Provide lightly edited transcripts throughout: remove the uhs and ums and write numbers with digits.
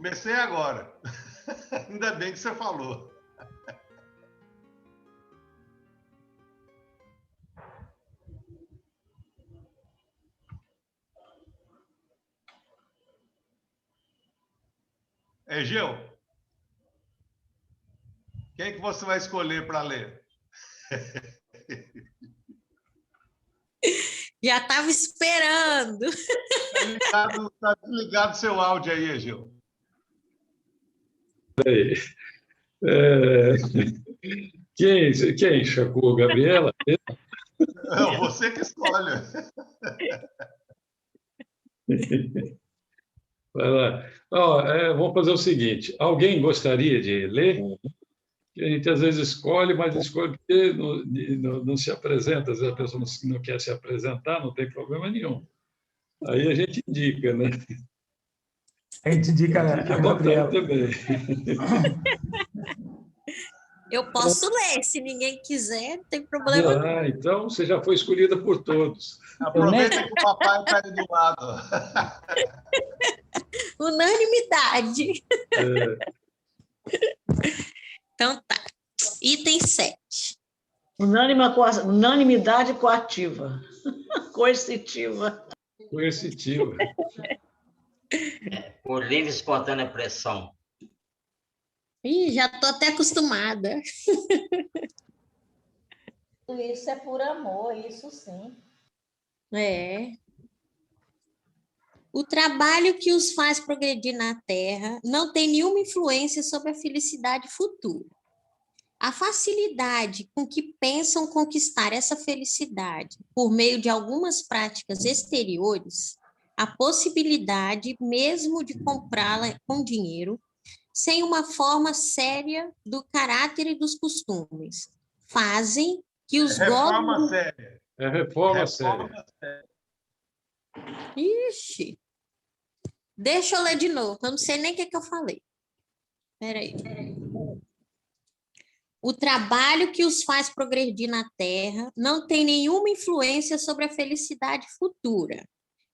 Comecei agora. Ainda bem que você falou. Egeu, quem que você vai escolher para ler? Já estava esperando. Tá desligado seu áudio aí, Egeu. Quem, Chacu? Gabriela? Não, você que escolhe. Vai lá. Vamos fazer o seguinte: alguém gostaria de ler? A gente às vezes escolhe, mas escolhe porque não se apresenta, às vezes a pessoa não quer se apresentar, não tem problema nenhum. Aí a gente indica, né? A gente indica Fique a à vontade Gabriela. também. Eu posso ler, se ninguém quiser, não tem problema não. Então você já foi escolhida por todos. Aproveita que o papai está aí do lado. Unanimidade. É, Então tá. Item 7. Unanimidade coativa. Coercitiva. coercitiva. Por livre e espontânea pressão. Ih, já estou até acostumada. Isso é por amor, isso sim. É. O trabalho que os faz progredir na Terra não tem nenhuma influência sobre a felicidade futura. A facilidade com que pensam conquistar essa felicidade por meio de algumas práticas exteriores, a possibilidade mesmo de comprá-la com dinheiro, sem uma forma séria do caráter e dos costumes, fazem que os Reforma séria. É reforma séria. Ixi! Deixa eu ler de novo, eu não sei nem o que eu falei. Espera aí. O trabalho que os faz progredir na Terra não tem nenhuma influência sobre a felicidade futura.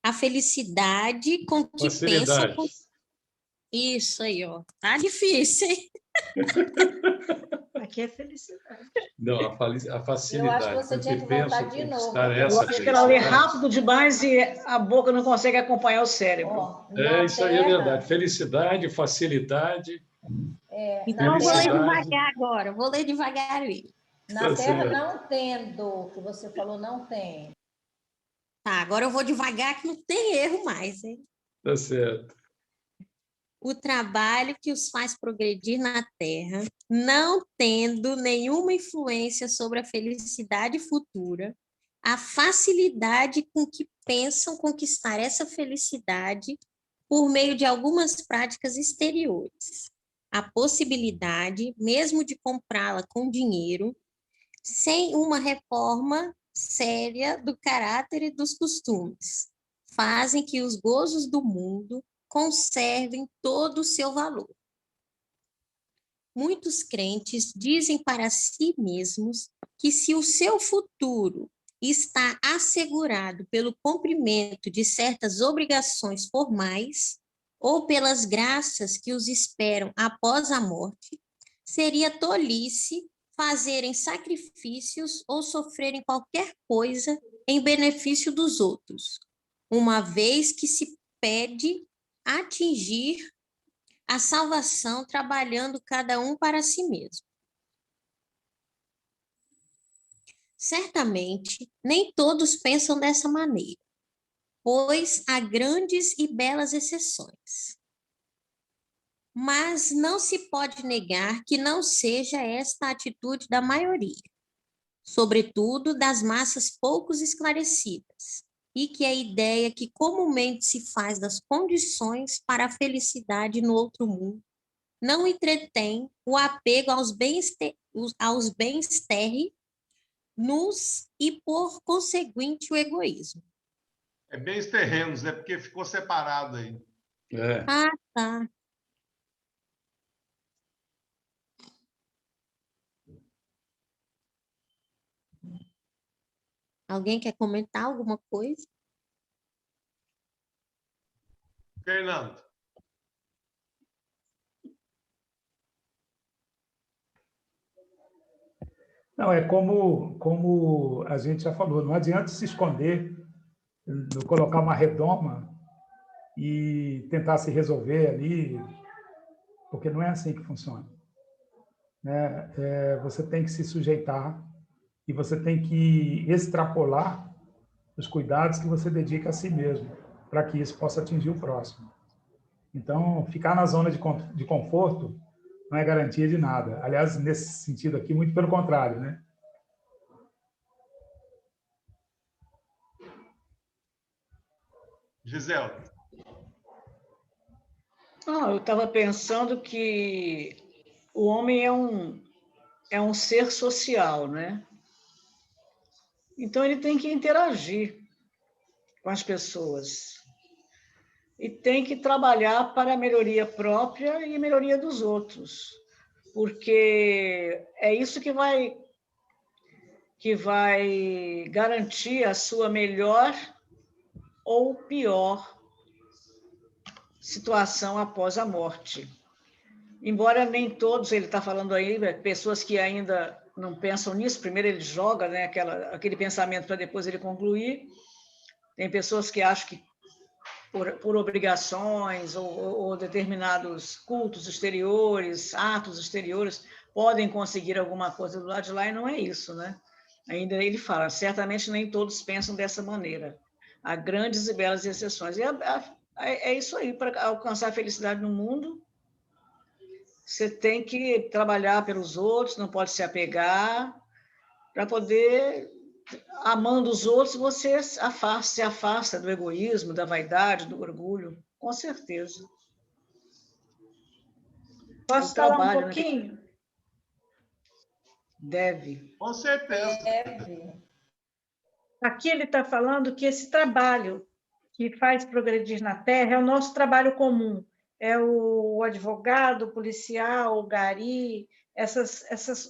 A felicidade com que pensam... Isso aí, ó. Tá difícil, hein? Aqui é felicidade. Não, a facilidade. Eu acho que você tinha que voltar de novo. Eu acho que ela lê rápido demais e a boca não consegue acompanhar o cérebro. Isso aí é verdade. Felicidade, facilidade. Então, eu vou ler devagar agora. Vou ler devagar aí. Na Terra não tendo, que você falou não tem. Tá, agora eu vou devagar que não tem erro mais, hein? Tá certo. O trabalho que os faz progredir na Terra, não tendo nenhuma influência sobre a felicidade futura, a facilidade com que pensam conquistar essa felicidade por meio de algumas práticas exteriores, a possibilidade mesmo de comprá-la com dinheiro, sem uma reforma séria do caráter e dos costumes, fazem que os gozos do mundo conservem todo o seu valor. Muitos crentes dizem para si mesmos que se o seu futuro está assegurado pelo cumprimento de certas obrigações formais ou pelas graças que os esperam após a morte, seria tolice fazerem sacrifícios ou sofrerem qualquer coisa em benefício dos outros, uma vez que se pede atingir a salvação trabalhando cada um para si mesmo. Certamente, nem todos pensam dessa maneira, pois há grandes e belas exceções. Mas não se pode negar que não seja esta a atitude da maioria, sobretudo das massas pouco esclarecidas, e que a ideia que comumente se faz das condições para a felicidade no outro mundo não entretém o apego aos bens terrenos e, por conseguinte, o egoísmo. É bens terrenos, né? Porque ficou separado aí. Ah, tá. Alguém quer comentar alguma coisa? Fernando. Não, é como a gente já falou, não adianta se esconder, colocar uma redoma e tentar se resolver ali, porque não é assim que funciona, né? Você tem que se sujeitar e você tem que extrapolar os cuidados que você dedica a si mesmo, para que isso possa atingir o próximo. Então, ficar na zona de conforto não é garantia de nada. Aliás, nesse sentido aqui, muito pelo contrário, né? Gisele. Eu estava pensando que o homem é um ser social, né? Então, ele tem que interagir com as pessoas e tem que trabalhar para a melhoria própria e melhoria dos outros, porque é isso que vai garantir a sua melhor ou pior situação após a morte. Embora nem todos, ele está falando aí, pessoas que ainda não pensam nisso, primeiro ele joga, né, aquele pensamento para depois ele concluir. Tem pessoas que acham que por obrigações ou determinados cultos exteriores, atos exteriores, podem conseguir alguma coisa do lado de lá, e não é isso, né? Ainda ele fala, certamente nem todos pensam dessa maneira. Há grandes e belas exceções. E é isso aí, para alcançar a felicidade no mundo, você tem que trabalhar pelos outros, não pode se apegar, para poder, amando os outros, você se afasta do egoísmo, da vaidade, do orgulho, com certeza. Posso falar um pouquinho? Né? Deve. Com certeza. Deve. Aqui ele está falando que esse trabalho que faz progredir na Terra é o nosso trabalho comum. É o advogado, o policial, o gari,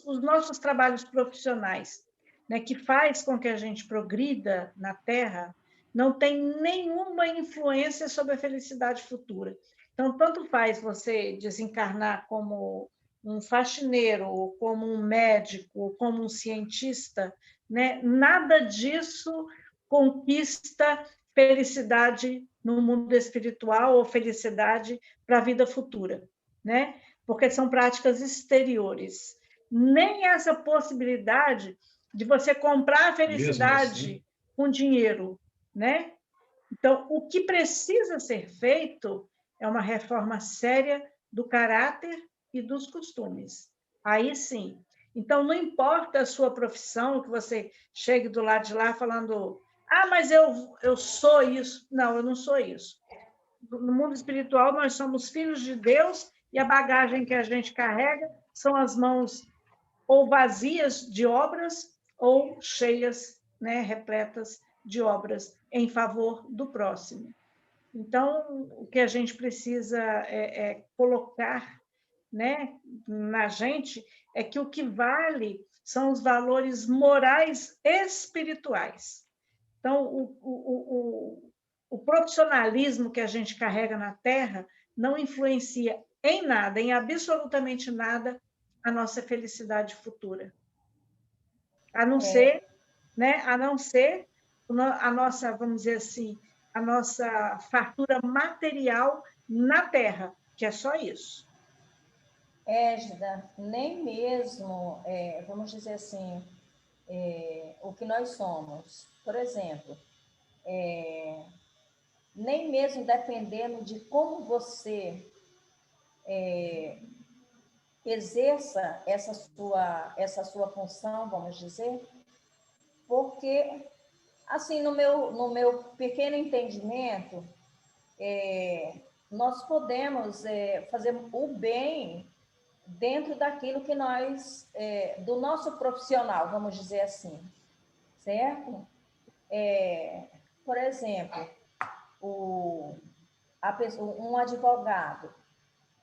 os nossos trabalhos profissionais, né, que faz com que a gente progrida na Terra, não tem nenhuma influência sobre a felicidade futura. Então, tanto faz você desencarnar como um faxineiro, ou como um médico, ou como um cientista, né? Nada disso conquista felicidade no mundo espiritual ou felicidade para a vida futura, né? Porque são práticas exteriores. Nem essa possibilidade de você comprar a felicidade assim, com dinheiro, né? Então, o que precisa ser feito é uma reforma séria do caráter e dos costumes. Aí sim. Então, não importa a sua profissão, que você chegue do lado de lá falando, mas eu sou isso. Não, eu não sou isso. No mundo espiritual, nós somos filhos de Deus e a bagagem que a gente carrega são as mãos ou vazias de obras ou cheias, né, repletas de obras em favor do próximo. Então, o que a gente precisa colocar, né, na gente é que o que vale são os valores morais espirituais. Então, o profissionalismo que a gente carrega na Terra não influencia em nada, em absolutamente nada, a nossa felicidade futura. A não ser, né, a nossa, vamos dizer assim, a nossa fartura material na Terra, que é só isso. Égida, nem mesmo, vamos dizer assim, o que nós somos. Por exemplo, nem mesmo dependendo de como você exerça essa sua função, vamos dizer, porque, assim, no meu pequeno entendimento, nós podemos fazer o bem dentro daquilo que nós, do nosso profissional, vamos dizer assim, certo? Por exemplo, um advogado.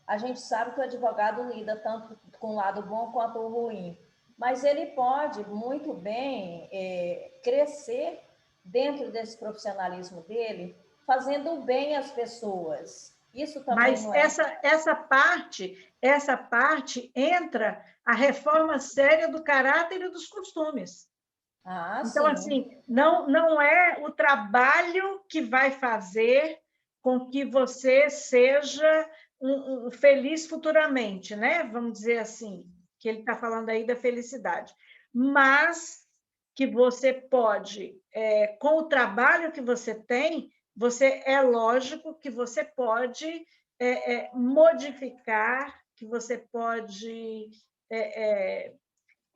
A gente sabe que o advogado lida tanto com o lado bom quanto o ruim, mas ele pode muito bem crescer dentro desse profissionalismo dele, fazendo bem às pessoas, Isso também Mas não é. essa parte entra a reforma séria do caráter e dos costumes. Ah, Então, sim. assim, não é o trabalho que vai fazer com que você seja um feliz futuramente, né? Vamos dizer assim, que ele está falando aí da felicidade. Mas que você pode, com o trabalho que você tem, é lógico que você pode modificar, que você pode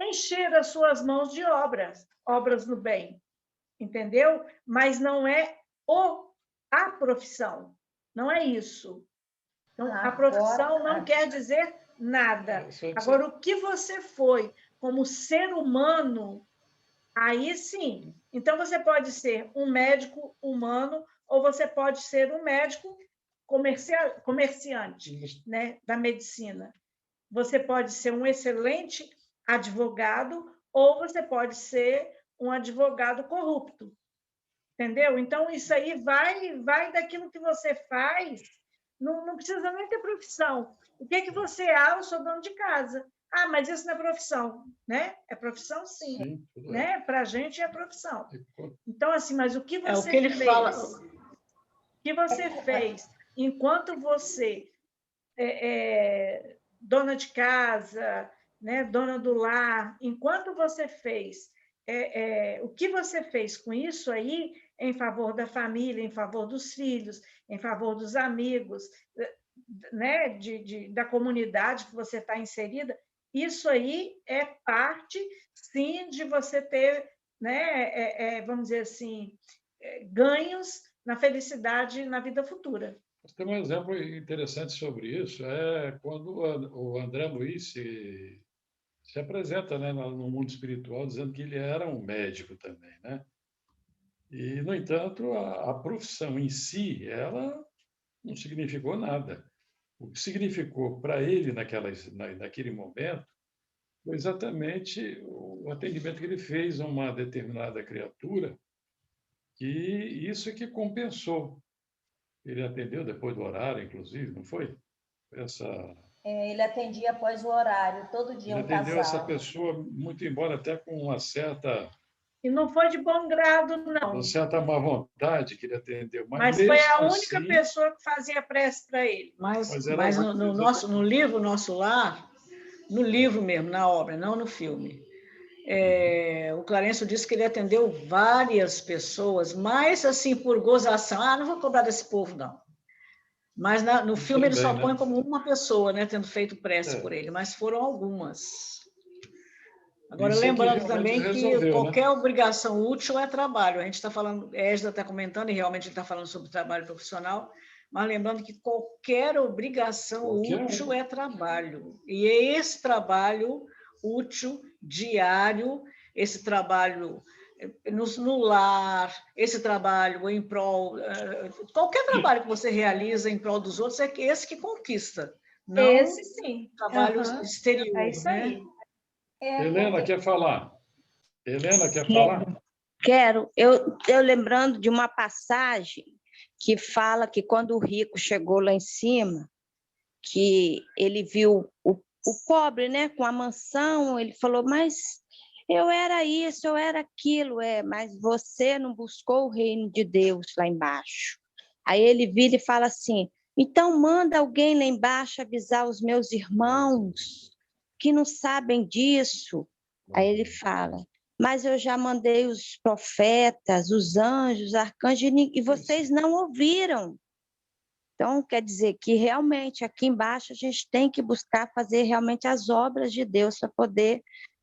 encher as suas mãos de obras no bem, entendeu? Mas não é a profissão, não é isso. Então, a profissão não quer dizer nada. Agora, o que você foi como ser humano, aí sim. Então, você pode ser um médico humano ou você pode ser um médico comerciante, né, da medicina. Você pode ser um excelente advogado ou você pode ser um advogado corrupto. Entendeu? Então, isso aí vai daquilo que você faz, não precisa nem ter profissão. O que é que você é? Eu sou dono de casa. Ah, mas isso não é profissão, né? É profissão, sim. Né? Para a gente é profissão. Então, assim, mas o que você fez enquanto você dona de casa, né? Dona do lar, enquanto você fez o que você fez com isso aí em favor da família, em favor dos filhos, em favor dos amigos, né, da comunidade que você está inserida, isso aí é parte, sim, de você ter, né, vamos dizer assim, ganhos na felicidade na vida futura. Tem um exemplo interessante sobre isso, quando o André Luiz se apresenta, né, no mundo espiritual, dizendo que ele era um médico também, né? E, no entanto, a profissão em si, ela não significou nada. O que significou para ele naquele momento foi exatamente o atendimento que ele fez a uma determinada criatura, que isso é que compensou. Ele atendeu depois do horário, inclusive, não foi? Ele atendia após o horário, todo dia Ele um atendeu casal. essa pessoa, muito embora até com uma certa... E não foi de bom grado, não. Uma certa má vontade que ele atendeu. Mas foi a única pessoa que fazia prece para ele. Mas no livro Nosso Lar, no livro mesmo, na obra, não no filme, o Clarencio disse que ele atendeu várias pessoas, mas assim, por gozação. Não vou cobrar desse povo, não. Mas no filme ele só põe como uma pessoa, né, tendo feito prece por ele, mas foram algumas. Agora, lembrando também que qualquer obrigação útil é trabalho. A gente está falando, Ésda está comentando, e realmente ele está falando sobre trabalho profissional, mas lembrando que qualquer obrigação útil é trabalho. E é esse trabalho útil, diário, esse trabalho no lar, esse trabalho em prol... Qualquer trabalho que você realiza em prol dos outros é esse que conquista. Não esse sim. Trabalho exterior. É isso aí. Helena, quer falar? Helena, quer falar? Quero. Eu lembrando de uma passagem que fala que quando o rico chegou lá em cima, que ele viu o pobre, né, com a mansão, ele falou, mas eu era isso, eu era aquilo, mas você não buscou o reino de Deus lá embaixo. Aí ele vira e fala assim, então manda alguém lá embaixo avisar os meus irmãos que não sabem disso. Aí ele fala, mas eu já mandei os profetas, os anjos, os arcanjos, e vocês não ouviram. Então, quer dizer que realmente aqui embaixo a gente tem que buscar fazer realmente as obras de Deus para poder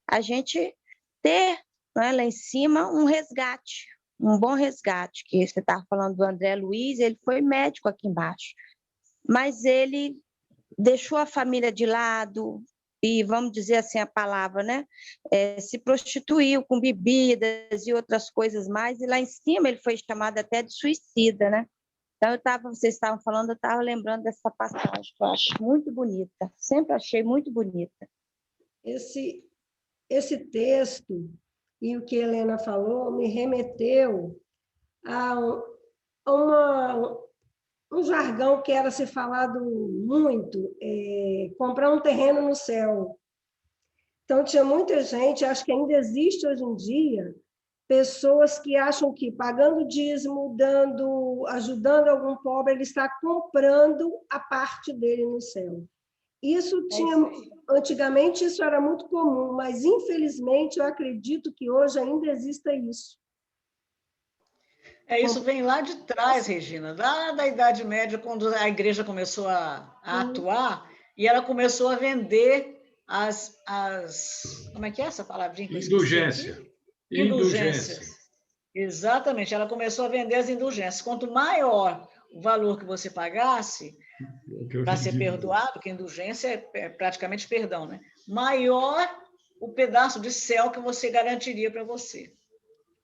a gente ter, né, lá em cima um resgate, um bom resgate, que você estava falando do André Luiz, ele foi médico aqui embaixo, mas ele deixou a família de lado e, vamos dizer assim a palavra, né, se prostituiu com bebidas e outras coisas mais, e lá em cima ele foi chamado até de suicida, né? Então, vocês estavam falando, eu estava lembrando dessa passagem, que eu acho muito bonita, sempre achei muito bonita. Esse texto e o que a Helena falou me remeteu a um jargão que era se falado muito, comprar um terreno no céu. Então, tinha muita gente, acho que ainda existe hoje em dia, pessoas que acham que pagando dízimo, ajudando algum pobre, ele está comprando a parte dele no céu. Isso tinha, antigamente isso era muito comum, mas infelizmente eu acredito que hoje ainda exista isso. Isso vem lá de trás, Regina, lá da Idade Média, quando a igreja começou a atuar, e ela começou a vender como é que é essa palavrinha? Indulgência. Indulgências. Exatamente, ela começou a vender as indulgências. Quanto maior o valor que você pagasse para ser perdoado, que indulgência é praticamente perdão, né? Maior o pedaço de céu que você garantiria para você.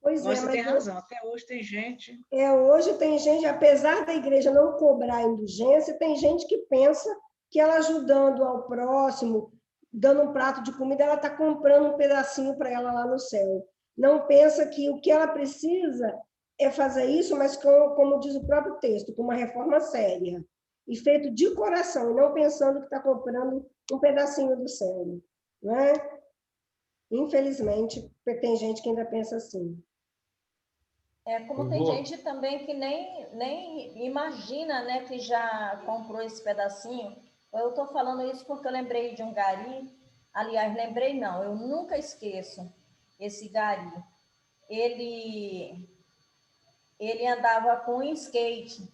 Pois você tem razão, até hoje tem gente... Hoje tem gente, apesar da igreja não cobrar indulgência, tem gente que pensa que ela ajudando ao próximo, dando um prato de comida, ela está comprando um pedacinho para ela lá no céu. Não pensa que o que ela precisa é fazer isso, mas como diz o próprio texto, com uma reforma séria, e feito de coração, e não pensando que está comprando um pedacinho do céu. Não é? Infelizmente, tem gente que ainda pensa assim. Como tem gente também que nem imagina, né, que já comprou esse pedacinho. Eu estou falando isso porque eu lembrei de um gari. Aliás, lembrei não, eu nunca esqueço esse gari. Ele andava com skate.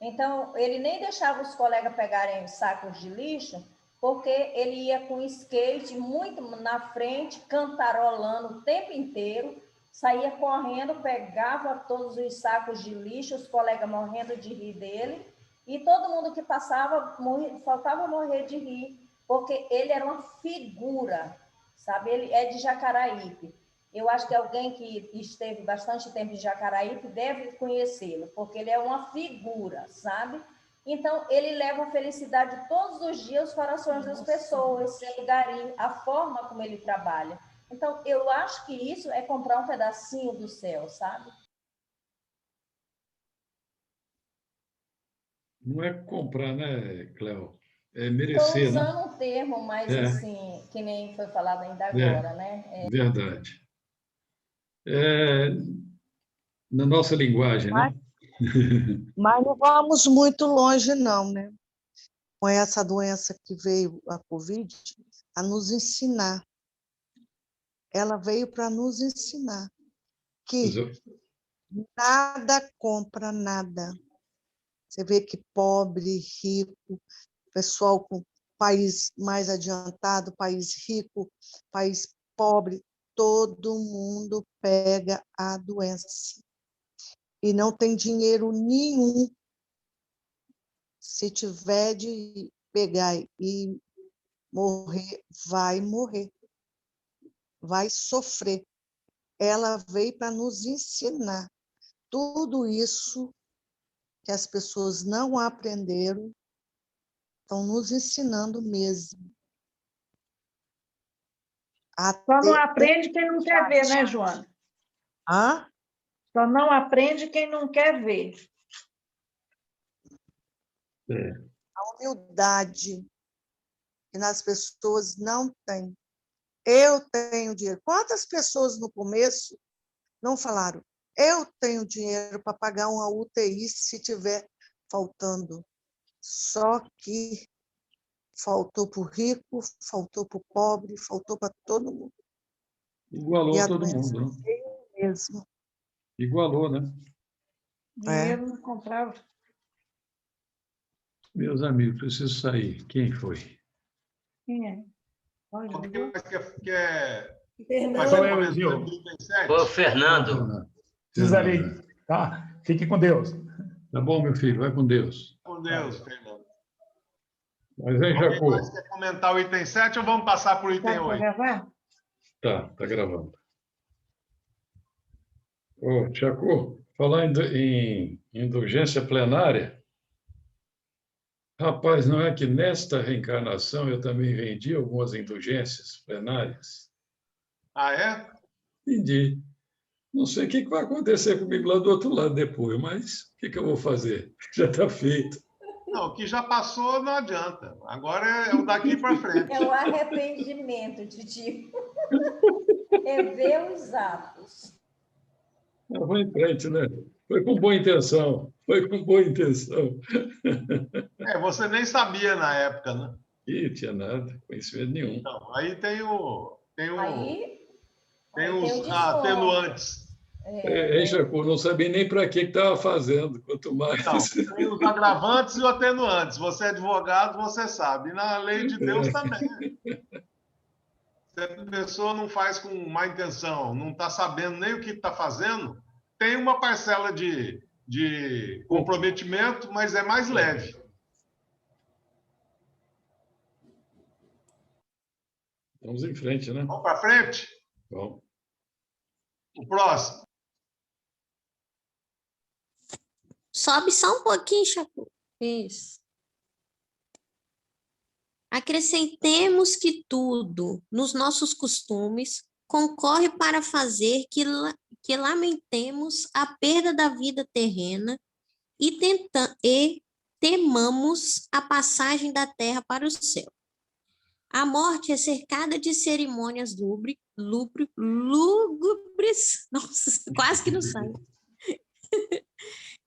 Então, ele nem deixava os colegas pegarem sacos de lixo, porque ele ia com skate muito na frente, cantarolando o tempo inteiro, saía correndo, pegava todos os sacos de lixo, os colegas morrendo de rir dele, e todo mundo que passava faltava morrer de rir, porque ele era uma figura, sabe? Ele é de Jacaraípe. Eu acho que alguém que esteve bastante tempo em Jacaraípe deve conhecê-lo, porque ele é uma figura, sabe? Então, ele leva felicidade todos os dias aos corações das pessoas, sendo gari, a forma como ele trabalha. Então, eu acho que isso é comprar um pedacinho do céu, sabe? Não é comprar, né, Cléo? É merecer, Estou né? usando um termo mais assim, que nem foi falado ainda agora, né? Verdade. Na nossa linguagem, né? Mas não vamos muito longe, não, né? Com essa doença que veio, a Covid, a nos ensinar. Ela veio para nos ensinar que nada compra nada. Você vê que pobre, rico, pessoal com país mais adiantado, país rico, país pobre, todo mundo pega a doença. E não tem dinheiro nenhum. Se tiver de pegar e morrer, vai morrer. Vai sofrer. Ela veio para nos ensinar. Tudo isso que as pessoas não aprenderam, estão nos ensinando mesmo. Só não aprende quem não quer ver, né, Joana? Hã? Só não aprende quem não quer ver. A humildade que nas pessoas não tem. Eu tenho dinheiro. Quantas pessoas no começo não falaram? Eu tenho dinheiro para pagar uma UTI se tiver faltando. Só que faltou para o rico, faltou para o pobre, faltou para todo mundo. Igualou todo mundo, né? Mesmo. Igualou, né? Dinheiro não comprava. Meus amigos, preciso sair. Quem foi? Quem é? Olha, Mas qual é o Gil? Ô, Fernando. Precisarei. Tá? Fique com Deus. Tá bom, meu filho. Vai com Deus. Com Deus, Fernando. Mas aí, Jacó. Você quer comentar o item 7 ou vamos passar para o item 8? Tá gravando. Ô, Jacó, falar em indulgência plenária, rapaz, não é que nesta reencarnação eu também vendi algumas indulgências plenárias? Ah, é? Vendi. Não sei o que vai acontecer comigo lá do outro lado depois, mas o que eu vou fazer? Já está feito. Não, o que já passou não adianta. Agora é o daqui para frente. É o arrependimento, Titi. Rever os atos. Eu vou em frente, né? Foi com boa intenção. Foi com boa intenção. Você nem sabia na época, né? Ih, tinha nada, conhecimento nenhum. Então, aí tem os desconto. atenuantes. Jacu, não sabia nem para que estava fazendo, quanto mais. Então, tem os agravantes e os atenuantes. Você é advogado, você sabe. E na lei de Deus também. Se a pessoa não faz com má intenção, não está sabendo nem o que está fazendo, tem uma parcela de comprometimento, mas é mais leve. Vamos em frente, né? Vamos para frente? Bom. O próximo. Sobe só um pouquinho, Chacu. Isso. Acrescentemos que tudo, nos nossos costumes, concorre para fazer que lamentemos a perda da vida terrena e temamos a passagem da terra para o céu. A morte é cercada de cerimônias lúgubres, nossa, quase que não sai,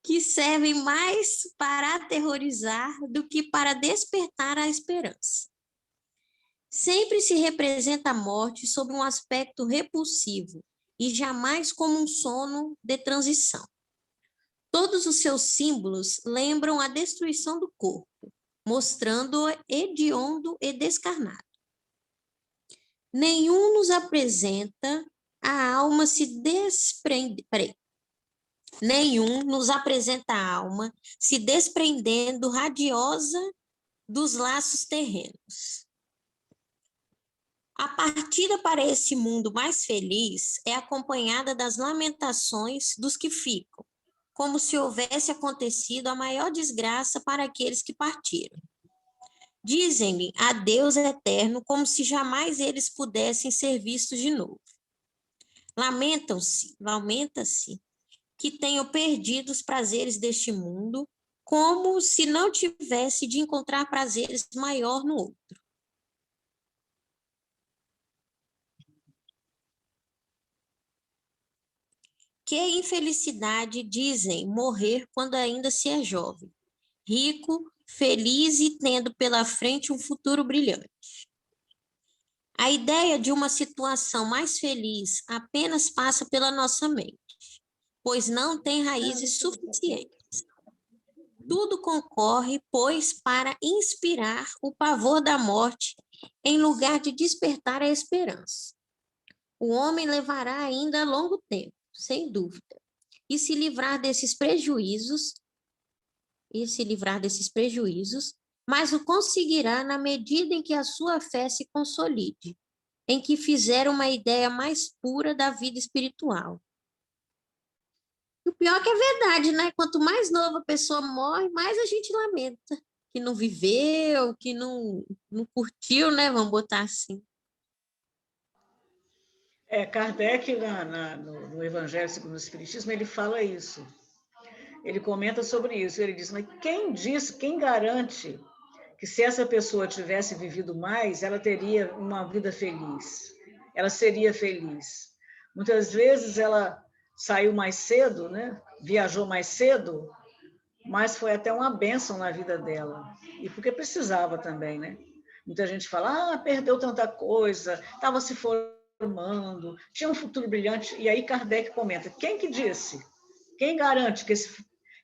que servem mais para aterrorizar do que para despertar a esperança. Sempre se representa a morte sob um aspecto repulsivo e jamais como um sono de transição. Todos os seus símbolos lembram a destruição do corpo, mostrando-o hediondo e descarnado. Nenhum nos apresenta a alma se desprendendo radiosa dos laços terrenos. A partida para esse mundo mais feliz é acompanhada das lamentações dos que ficam, como se houvesse acontecido a maior desgraça para aqueles que partiram. Dizem-lhe adeus eterno, como se jamais eles pudessem ser vistos de novo. Lamenta-se que tenham perdido os prazeres deste mundo, como se não tivesse de encontrar prazeres maior no outro. Que infelicidade, dizem, morrer quando ainda se é jovem, rico, feliz e tendo pela frente um futuro brilhante. A ideia de uma situação mais feliz apenas passa pela nossa mente, pois não tem raízes suficientes. Tudo concorre, pois, para inspirar o pavor da morte em lugar de despertar a esperança. O homem levará ainda longo tempo, sem dúvida, e se livrar desses prejuízos, mas o conseguirá na medida em que a sua fé se consolide, em que fizer uma ideia mais pura da vida espiritual. E o pior que é verdade, né? Quanto mais nova a pessoa morre, mais a gente lamenta. Que não viveu, que não curtiu, né? Vamos botar assim. Kardec, no Evangelho segundo o Espiritismo, ele fala isso. Ele comenta sobre isso. Ele diz, mas quem garante que se essa pessoa tivesse vivido mais, ela teria uma vida feliz? Ela seria feliz. Muitas vezes ela saiu mais cedo, né? Viajou mais cedo, mas foi até uma bênção na vida dela. E porque precisava também, né? Muita gente fala, perdeu tanta coisa, estava se formando, tinha um futuro brilhante. E aí Kardec comenta, quem que disse? Quem garante que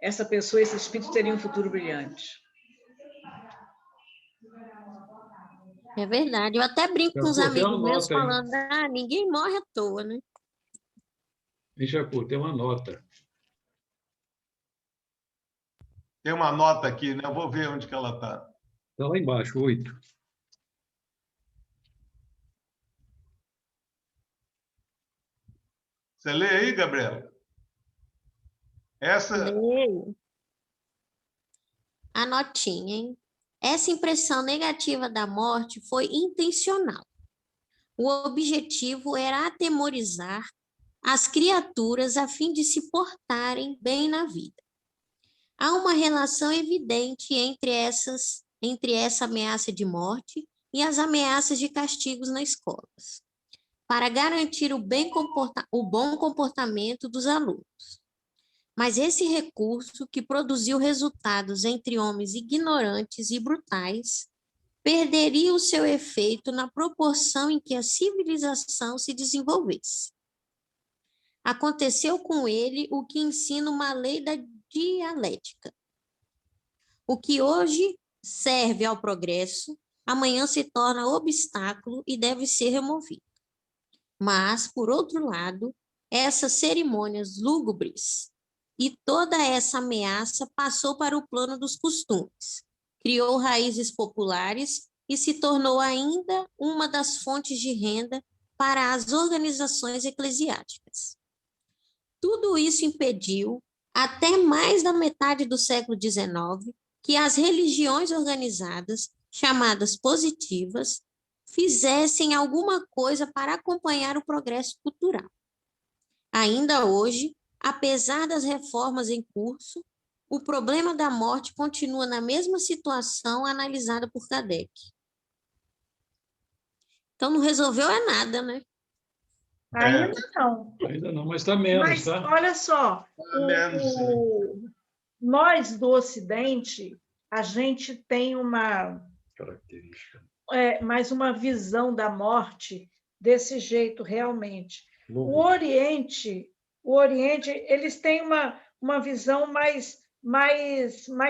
essa pessoa, esse espírito teria um futuro brilhante? É verdade. Eu até brinco com os amigos meus falando, ninguém morre à toa, né? Jacu, tem uma nota. Tem uma nota aqui, né? Eu vou ver onde que ela está. Está lá embaixo, 8. Você lê aí, Gabriela? Essa... Leio. A notinha, hein? Essa impressão negativa da morte foi intencional. O objetivo era atemorizar as criaturas a fim de se portarem bem na vida. Há uma relação evidente entre essa ameaça de morte e as ameaças de castigos nas escolas, para garantir o bom comportamento dos alunos. Mas esse recurso, que produziu resultados entre homens ignorantes e brutais, perderia o seu efeito na proporção em que a civilização se desenvolvesse. Aconteceu com ele o que ensina uma lei da dialética. O que hoje serve ao progresso, amanhã se torna obstáculo e deve ser removido. Mas, por outro lado, essas cerimônias lúgubres e toda essa ameaça passou para o plano dos costumes, criou raízes populares e se tornou ainda uma das fontes de renda para as organizações eclesiásticas. Tudo isso impediu, até mais da metade do século XIX, que as religiões organizadas, chamadas positivas, fizessem alguma coisa para acompanhar o progresso cultural. Ainda hoje, apesar das reformas em curso, o problema da morte continua na mesma situação analisada por Kardec. Então, não resolveu nada, né? Ainda não. Ainda não, mas está menos, mas, tá? Olha só, nós do Ocidente, a gente tem uma característica, mais uma visão da morte desse jeito, realmente. O Oriente, eles têm uma visão mais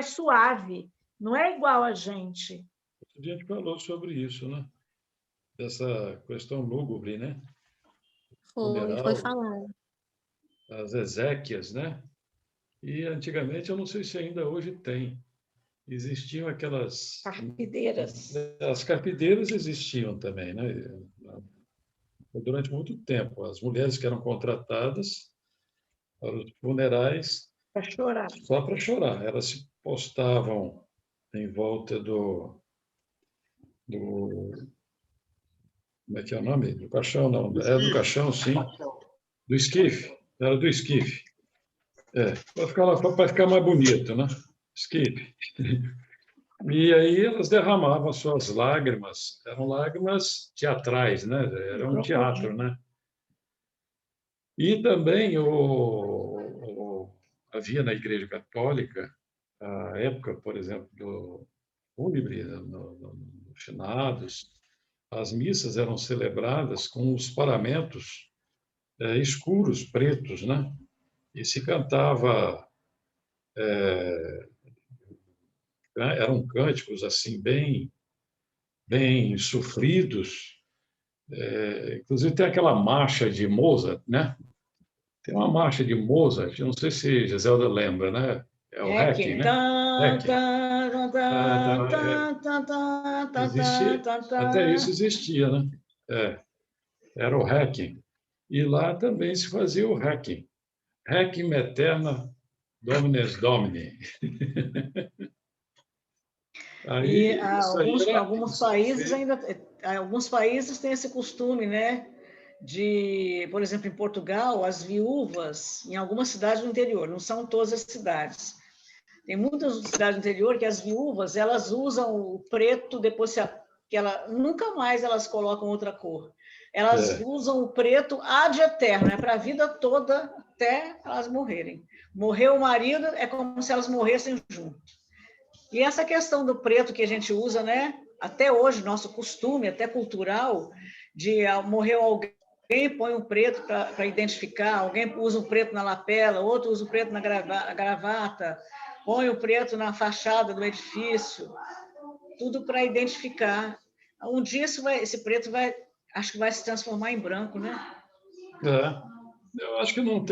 suave, não é igual a gente. A gente falou sobre isso, né? Dessa questão lúgubre, né? Foi falado. As exéquias, né? E antigamente, eu não sei se ainda hoje tem, existiam aquelas... Carpideiras. As carpideiras existiam também, né? Durante muito tempo. As mulheres que eram contratadas para os funerais... Para chorar. Só para chorar. Elas se postavam em volta do... Como é que é o nome? Do caixão, não. É do caixão, sim. Do esquife. Era do esquife. Para ficar mais bonito, né? Esquife. E aí elas derramavam suas lágrimas. Eram lágrimas teatrais, né? Era um teatro, né? E também havia na Igreja Católica, a época, por exemplo, do fúnebre, no finados, as missas eram celebradas com os paramentos escuros, pretos, né? E se cantava, eram cânticos assim bem sofridos. Inclusive tem aquela marcha de Mozart, né? Tem uma marcha de Mozart, não sei se Giselda lembra, né? É o Requiem, né? Até isso existia, né? Era o Requiem. E lá também se fazia o Requiem. Requiem aeterna Domines Domini. Aí, alguns países têm esse costume, né? De, por exemplo, em Portugal, as viúvas, em algumas cidades do interior, não são todas as cidades. Tem muitas cidades do interior que as viúvas, elas usam o preto depois que nunca mais elas colocam outra cor. Elas usam o preto ad eterno, para a vida toda, até elas morrerem. Morreu o marido, é como se elas morressem junto. E essa questão do preto que a gente usa, né? Até hoje, nosso costume, até cultural, de morreu alguém, põe um preto para identificar, alguém usa um preto na lapela, outro usa o preto na gravata, põe o preto na fachada do edifício, tudo para identificar. Um dia esse preto acho que vai se transformar em branco, né? Eu acho que não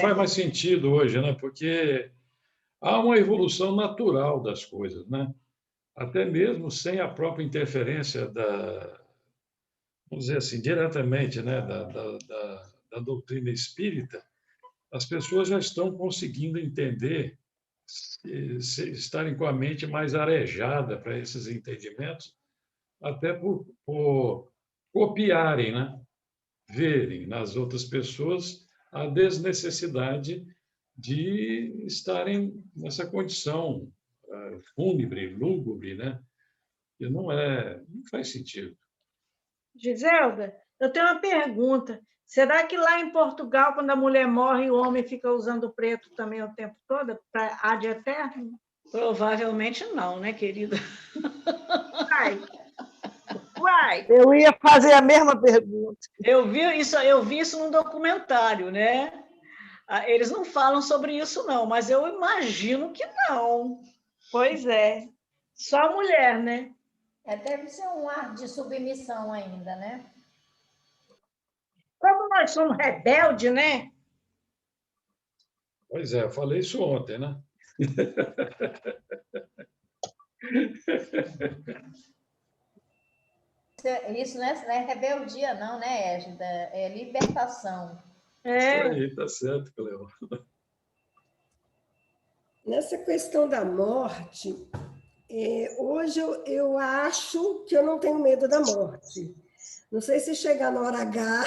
faz mais sentido hoje, né? Porque há uma evolução natural das coisas, né? Até mesmo sem a própria interferência vamos dizer assim, diretamente, né, da doutrina espírita, as pessoas já estão conseguindo entender, estarem com a mente mais arejada para esses entendimentos, até por copiarem, né? Verem nas outras pessoas a desnecessidade de estarem nessa condição fúnebre, lúgubre, né? E não faz sentido. Giselda, eu tenho uma pergunta. Será que lá em Portugal, quando a mulher morre, o homem fica usando preto também o tempo todo, para ad eterno? Provavelmente não, né, querida? Uai. Eu ia fazer a mesma pergunta. Eu vi isso num documentário, né? Eles não falam sobre isso, não, mas eu imagino que não. Pois é. Só a mulher, né? Deve ser um ar de submissão ainda, né? Como nós somos rebeldes, né? Pois é, eu falei isso ontem, né? Isso não é rebeldia, não, né, Égida? É libertação. Isso aí, está certo, Cleo. Nessa questão da morte, hoje eu acho que eu não tenho medo da morte. Não sei se chegar na hora H,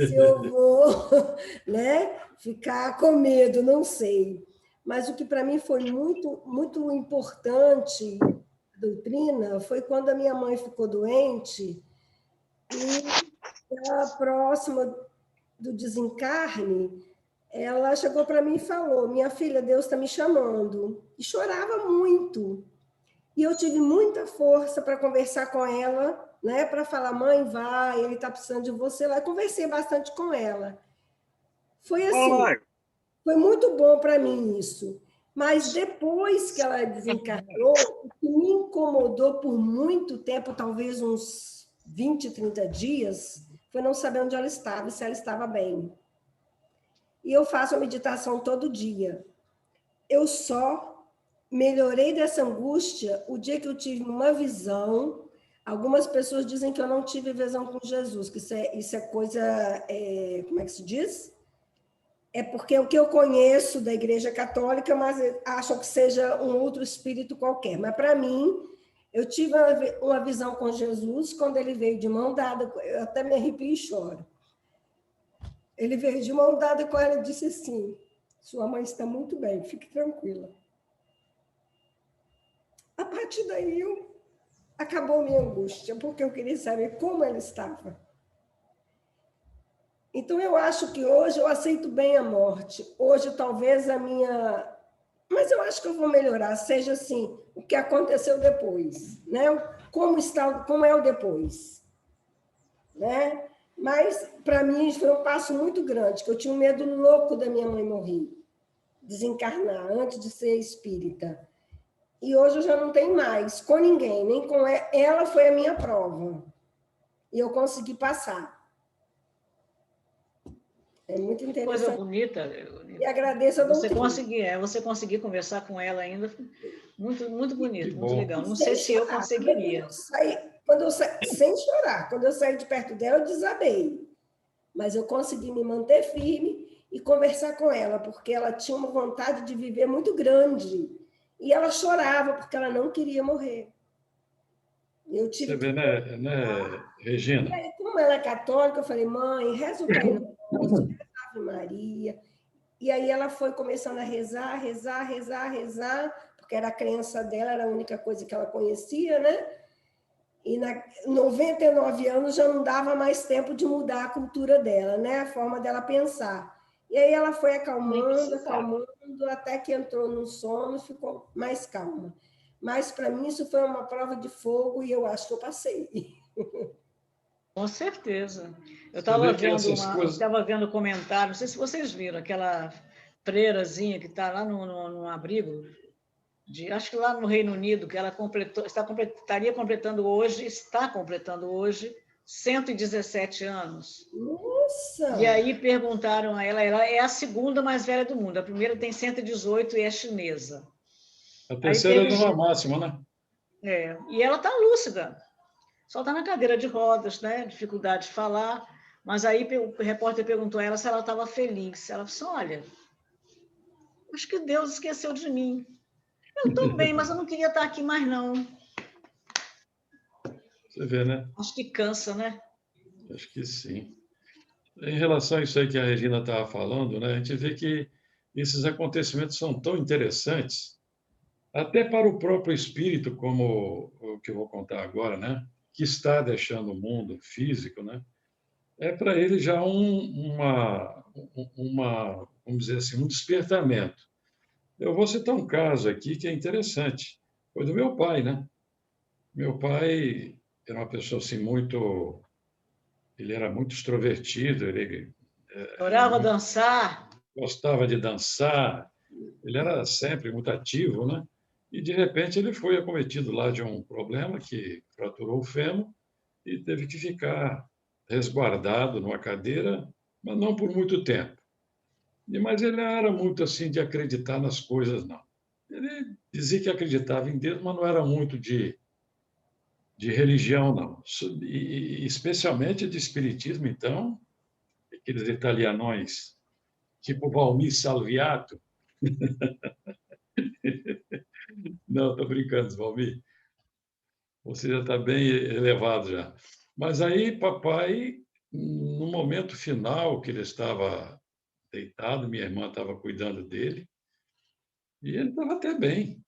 se eu vou, né, ficar com medo, não sei. Mas o que para mim foi muito, muito importante, a doutrina, foi quando a minha mãe ficou doente e ela, próxima do desencarne, ela chegou para mim e falou: minha filha, Deus está me chamando. E chorava muito. E eu tive muita força para conversar com ela, né, para falar: mãe, vai, ele está precisando de você lá. Eu conversei bastante com ela. Foi assim, foi muito bom para mim isso. Mas depois que ela desencarnou, o que me incomodou por muito tempo, talvez uns 20, 30 dias, foi não saber onde ela estava e se ela estava bem. E eu faço a meditação todo dia. Eu só melhorei dessa angústia o dia que eu tive uma visão. Algumas pessoas dizem que eu não tive visão com Jesus, que isso é coisa... como é que se diz? É porque o que eu conheço da Igreja Católica, mas acham que seja um outro espírito qualquer. Mas, para mim, eu tive uma visão com Jesus quando ele veio de mão dada. Eu até me arrepio e choro. Ele veio de mão dada com ela e disse assim: sua mãe está muito bem, fique tranquila. A partir daí, acabou minha angústia, porque eu queria saber como ela estava. Então, eu acho que hoje eu aceito bem a morte. Hoje, talvez, a minha... Mas eu acho que eu vou melhorar, seja assim, o que aconteceu depois, né? Como é o depois, né? Mas, para mim, foi um passo muito grande, que eu tinha um medo louco da minha mãe morrer, desencarnar, antes de ser espírita. E hoje eu já não tenho mais, com ninguém, nem com ela. Ela foi a minha prova. E eu consegui passar. É muito interessante. Coisa bonita. E agradeço a doutrina. Você conseguir conversar com ela ainda, muito, muito bonito, muito legal. Não Sem sei se eu chorar. conseguiria. Sem chorar. Quando eu saí de perto dela, eu desabei. Mas eu consegui me manter firme e conversar com ela, porque ela tinha uma vontade de viver muito grande. E ela chorava, porque ela não queria morrer. Você vê, né, Regina? E aí, como ela é católica, eu falei: mãe, reza o Pai Nosso, reza a Ave Maria. E aí ela foi começando a rezar, porque era a crença dela, era a única coisa que ela conhecia, né? E 99 anos já não dava mais tempo de mudar a cultura dela, né? A forma dela pensar. E aí ela foi acalmando, até que entrou no sono e ficou mais calma. Mas, para mim, isso foi uma prova de fogo e eu acho que eu passei. Com certeza. Eu estava vendo comentário, não sei se vocês viram, aquela freirazinha que está lá no abrigo, acho que lá no Reino Unido, que ela está completando hoje 117 anos. Nossa! E aí perguntaram a ela é a segunda mais velha do mundo, a primeira tem 118 e é chinesa. A terceira é Dona Máxima, né? E ela está lúcida, só está na cadeira de rodas, né? Dificuldade de falar, mas aí o repórter perguntou a ela se ela estava feliz. Ela disse: olha, acho que Deus esqueceu de mim. Eu estou bem, mas eu não queria estar aqui mais, não. Você vê, né? Acho que cansa, né? Acho que sim. Em relação a isso aí que a Regina estava falando, né, a gente vê que esses acontecimentos são tão interessantes, até para o próprio espírito, como o que eu vou contar agora, né, que está deixando o mundo físico, né, é para ele já vamos dizer assim, um despertamento. Eu vou citar um caso aqui que é interessante. Foi do meu pai, né? Meu pai era uma pessoa assim ele era muito extrovertido, ele Adorava dançar. gostava de dançar, ele era sempre muito ativo, né? E de repente ele foi acometido lá de um problema que fraturou o fêmur e teve que ficar resguardado numa cadeira, mas não por muito tempo. Mas ele era muito assim de acreditar nas coisas, não. Ele dizia que acreditava em Deus, mas não era muito de religião, não. E especialmente de espiritismo, então, aqueles italianões, tipo Valmir Salviato. Não, estou brincando, Valmir. Você já está bem elevado já. Mas aí, papai, no momento final que ele estava deitado, minha irmã estava cuidando dele, e ele estava até bem.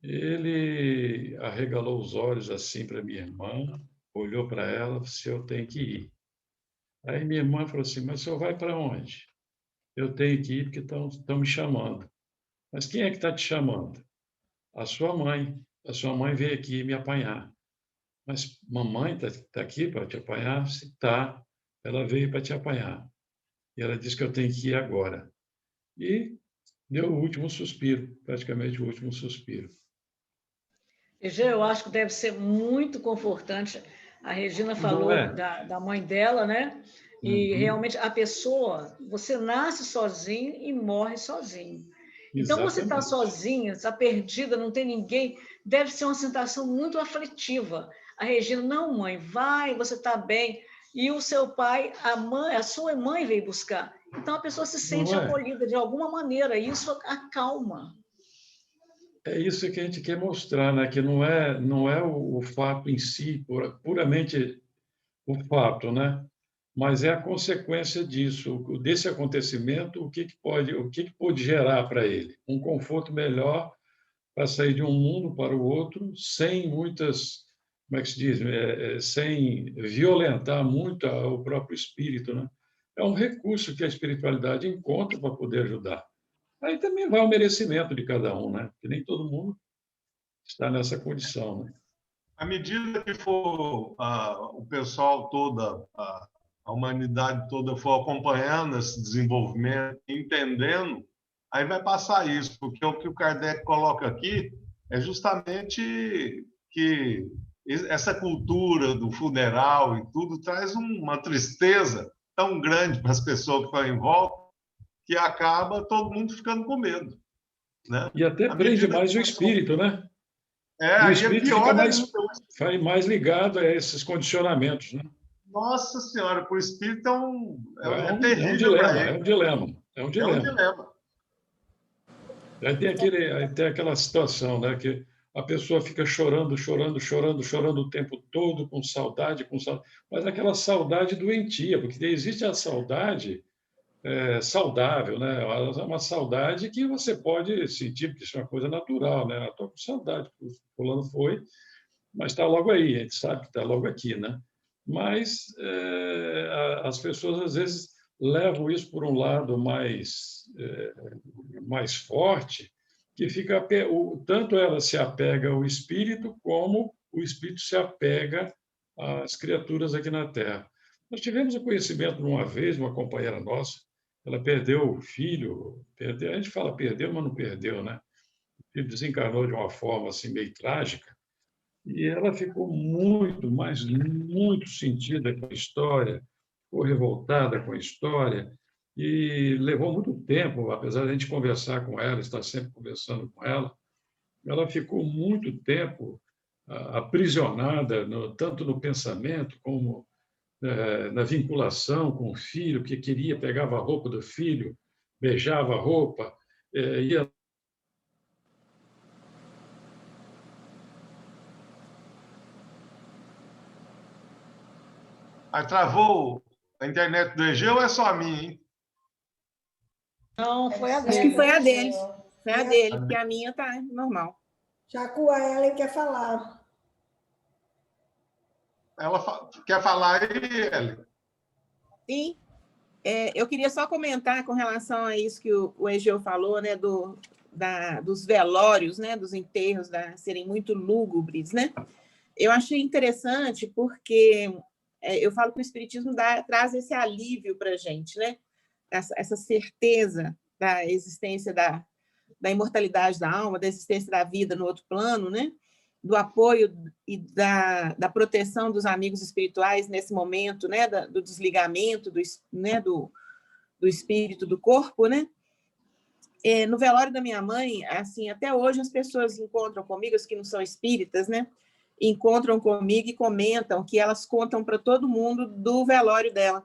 Ele arregalou os olhos assim para minha irmã, olhou para ela, disse: eu tenho que ir. Aí minha irmã falou assim: mas o senhor vai para onde? Eu tenho que ir porque estão me chamando. Mas quem é que está te chamando? A sua mãe. A sua mãe veio aqui me apanhar. Mas mamãe está aqui para te apanhar? Se está, ela veio para te apanhar. E ela disse que eu tenho que ir agora. E deu o último suspiro, praticamente o último suspiro. EG, eu acho que deve ser muito confortante. A Regina falou da mãe dela, né? E realmente a pessoa, você nasce sozinho e morre sozinho. Então, você está sozinha, está perdida, não tem ninguém, deve ser uma sensação muito aflitiva. A Regina, não, mãe, vai, você está bem. E o seu pai, a sua mãe veio buscar. Então, a pessoa se sente acolhida de alguma maneira, e isso acalma. É isso que a gente quer mostrar, né? Que não é o fato em si, puramente o fato, né? Mas é a consequência disso, desse acontecimento, o que pode gerar para ele? Um conforto melhor para sair de um mundo para o outro, sem muitas, como é que se diz, sem violentar muito o próprio espírito, né? É um recurso que a espiritualidade encontra para poder ajudar. Aí também vai o merecimento de cada um, né? Porque nem todo mundo está nessa condição, né? À medida que for o pessoal toda, a humanidade toda for acompanhando esse desenvolvimento, entendendo, aí vai passar isso, porque o que o Kardec coloca aqui é justamente que essa cultura do funeral e tudo traz uma tristeza tão grande para as pessoas que estão em volta que acaba todo mundo ficando com medo, né? E até prende mais o espírito, né? E o aí espírito fica mais ligado a esses condicionamentos, né? Nossa Senhora, para o espírito é um terrível para ele. É um dilema. É um dilema. Aí tem aquela situação, né, que a pessoa fica chorando o tempo todo, com saudade, mas aquela saudade doentia, porque existe a saudade saudável, né? É uma saudade que você pode sentir, porque isso é uma coisa natural, né? Eu estou com saudade, o fulano foi, mas está logo aí, a gente sabe que está logo aqui, né? Mas as pessoas, às vezes, levam isso por um lado mais forte, que fica tanto ela se apega ao espírito, como o espírito se apega às criaturas aqui na Terra. Nós tivemos o conhecimento, uma vez, uma companheira nossa, ela perdeu o filho, a gente fala perdeu, mas não perdeu, né? O filho desencarnou de uma forma assim meio trágica, e ela ficou muito sentida com a história, ficou revoltada com a história, e levou muito tempo, apesar de a gente conversar com ela, estar sempre conversando com ela ficou muito tempo aprisionada, tanto no pensamento como na vinculação com o filho, que queria, pegava a roupa do filho, beijava a roupa, ia. Aí travou A internet do Egeu ou é só a minha, hein? Não, foi a Acho dele. que foi a dele. Foi a dele, porque a minha tá normal. Jacu, a Ellen quer falar. Ela quer falar aí, Ellen? Sim. Eu queria só comentar com relação a isso que o Egeu falou, né, dos velórios, né, dos enterros serem muito lúgubres, né? Eu achei interessante porque eu falo que o Espiritismo traz esse alívio para a gente, né? Essa certeza da existência da imortalidade da alma, da existência da vida no outro plano, né? Do apoio e da proteção dos amigos espirituais nesse momento, né? Do desligamento do espírito do corpo, né? No velório da minha mãe, assim, até hoje as pessoas encontram comigo, as que não são espíritas, né? Encontram comigo e comentam que elas contam para todo mundo do velório dela,